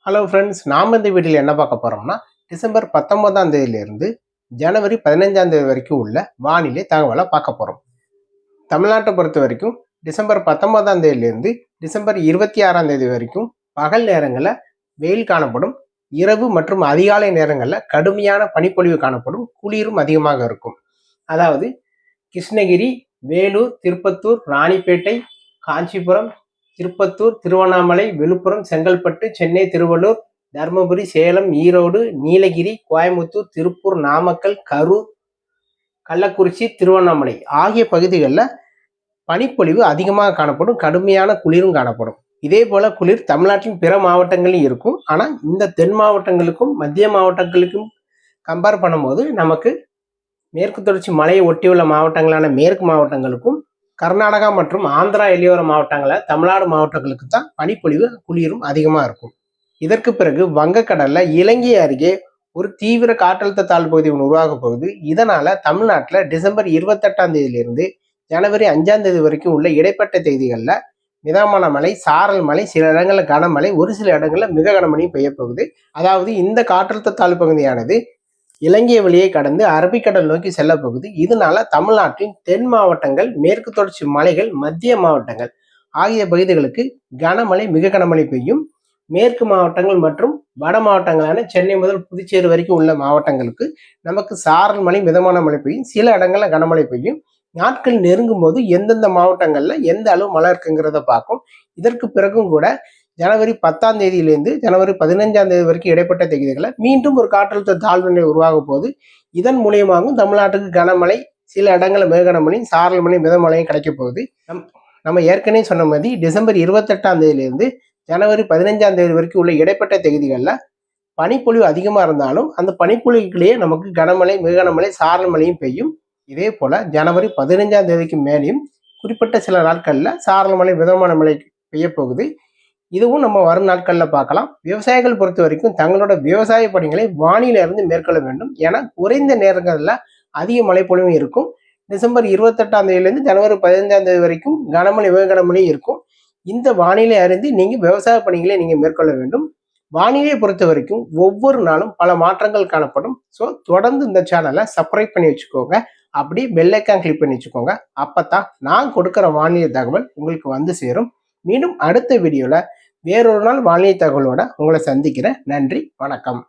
Hello friends, நாம் இந்த வீடியோவில் என்ன பார்க்க போகிறோம்னா டிசம்பர் 19ஆம் தேதியிலிருந்து ஜனவரி 15ஆம் தேதி வரைக்கும் உள்ள வானிலை தகவலை பார்க்க போகிறோம். தமிழ்நாட்டை பொறுத்த வரைக்கும் டிசம்பர் 19ஆம் தேதியிலிருந்து டிசம்பர் 26ஆம் தேதி வரைக்கும் பகல் நேரங்களில் வெயில் காணப்படும். இரவு மற்றும் அதிகாலை நேரங்களில் கடுமையான பனிப்பொழிவு காணப்படும். குளிரும் அதிகமாக இருக்கும். அதாவது கிருஷ்ணகிரி, வேலூர், திருப்பத்தூர், ராணிப்பேட்டை, காஞ்சிபுரம், திருப்பத்தூர், திருவண்ணாமலை, விழுப்புரம், செங்கல்பட்டு, சென்னை, திருவள்ளூர், தருமபுரி, சேலம், ஈரோடு, நீலகிரி, கோயம்புத்தூர், திருப்பூர், நாமக்கல், கரூர், கள்ளக்குறிச்சி, திருவண்ணாமலை ஆகிய பகுதிகளில் பனிப்பொழிவு அதிகமாக காணப்படும். கடுமையான குளிரும் காணப்படும். இதே போல குளிர் தமிழ்நாட்டின் பிற மாவட்டங்களிலும் இருக்கும். ஆனால் இந்த தென் மாவட்டங்களுக்கும் மத்திய மாவட்டங்களுக்கும் கம்பேர் பண்ணும்போது நமக்கு மேற்கு தொடர்ச்சி மலையை ஒட்டியுள்ள மாவட்டங்களான மேற்கு மாவட்டங்களுக்கும் கர்நாடகா மற்றும் ஆந்திரா எல்லையோர மாவட்டங்களில் தமிழ்நாடு மாவட்டங்களுக்கு தான் பனிப்பொழிவு குளிரும் அதிகமாக இருக்கும். இதற்கு பிறகு வங்கக்கடல்ல இலங்கை அருகே ஒரு தீவிர காற்றழுத்த தாழ்வு பகுதி உருவாக போகுது. இதனால தமிழ்நாட்டில் டிசம்பர் 28ஆம் தேதியிலிருந்து ஜனவரி 5ஆம் தேதி வரைக்கும் உள்ள இடைப்பட்ட தேதிகளில் மிதமான மழை, சாரல் மழை, சில இடங்களில் கனமழை, ஒரு சில இடங்களில் மிக கனமழையும் பெய்ய போகுது. அதாவது இந்த காற்றழுத்த தாழ்வு பகுதியானது இலங்கை வழியை கடந்து அரபிக்கடல் நோக்கி செல்ல போகுது. இதனால தமிழ்நாட்டின் தென் மாவட்டங்கள், மேற்கு தொடர்ச்சி மலைகள், மத்திய மாவட்டங்கள் ஆகிய பகுதிகளுக்கு கனமழை, மிக கனமழை பெய்யும். மேற்கு மாவட்டங்கள் மற்றும் வட மாவட்டங்களான சென்னை முதல் புதுச்சேரி வரைக்கும் உள்ள மாவட்டங்களுக்கு நமக்கு சாரல் மழை, மிதமான மழை பெய்யும். சில இடங்கள்ல கனமழை பெய்யும். நாட்கள் நெருங்கும் போது எந்தெந்த மாவட்டங்கள்ல எந்த அளவு மழை இருக்குங்கிறத பார்க்கும். இதற்கு பிறகும் கூட ஜனவரி 10ஆம் தேதியிலிருந்து ஜனவரி 15ஆம் தேதி வரைக்கும் இடைப்பட்ட தேதிகளில் மீண்டும் ஒரு காற்றழுத்த தாழ்வு நிலை உருவாக போகுது. இதன் மூலியமாகவும் தமிழ்நாட்டுக்கு கனமழை, சில இடங்களில் மிக கனமழையும், சாரல் மழை, மிதமழையும் கிடைக்க போகுது. நம்ம ஏற்கனவே சொன்ன மாதிரி டிசம்பர் 28ஆம் தேதியிலிருந்து ஜனவரி 15ஆம் தேதி வரைக்கும் உள்ள இடைப்பட்ட தேதிகளில் பனிப்பொழிவு அதிகமாக இருந்தாலும் அந்த பனிப்பொழிவுக்குள்ளேயே நமக்கு கனமழை, மிக கனமழை, சாரல் மழையும் பெய்யும். இதே போல ஜனவரி 15ஆம் தேதிக்கு மேலேயும் குறிப்பிட்ட சில நாட்களில் சாரல் மழை, மிதமான மழை பெய்ய போகுது. இதுவும் நம்ம வரும் நாட்களில் பார்க்கலாம். விவசாயிகள் பொறுத்த வரைக்கும் தங்களோட விவசாய பணிகளை வானிலை இருந்து மேற்கொள்ள வேண்டும். ஏன்னா குறைந்த நேரங்களில் அதிக மழைப்பொழிவும் இருக்கும். டிசம்பர் 28ஆம் தேதியிலிருந்து ஜனவரி 15ஆம் தேதி வரைக்கும் கனமழை, மிக கனமழையும் இருக்கும். இந்த வானிலை அறிந்து நீங்கள் விவசாய பணிகளை நீங்கள் மேற்கொள்ள வேண்டும். வானிலையை பொறுத்த வரைக்கும் ஒவ்வொரு நாளும் பல மாற்றங்கள் காணப்படும். ஸோ தொடர்ந்து இந்த சேனலை சப்ஸ்கிரைப் பண்ணி வச்சுக்கோங்க. அப்படி பெல் ஐக்கான் கிளிக் பண்ணி வச்சுக்கோங்க. அப்பதான் நான் கொடுக்குற வானிலை தகவல் உங்களுக்கு வந்து சேரும். மீண்டும் அடுத்த வீடியோவில் வேறொரு நாள் வானிலை தகவலோட உங்களை சந்திக்கிறேன். நன்றி, வணக்கம்.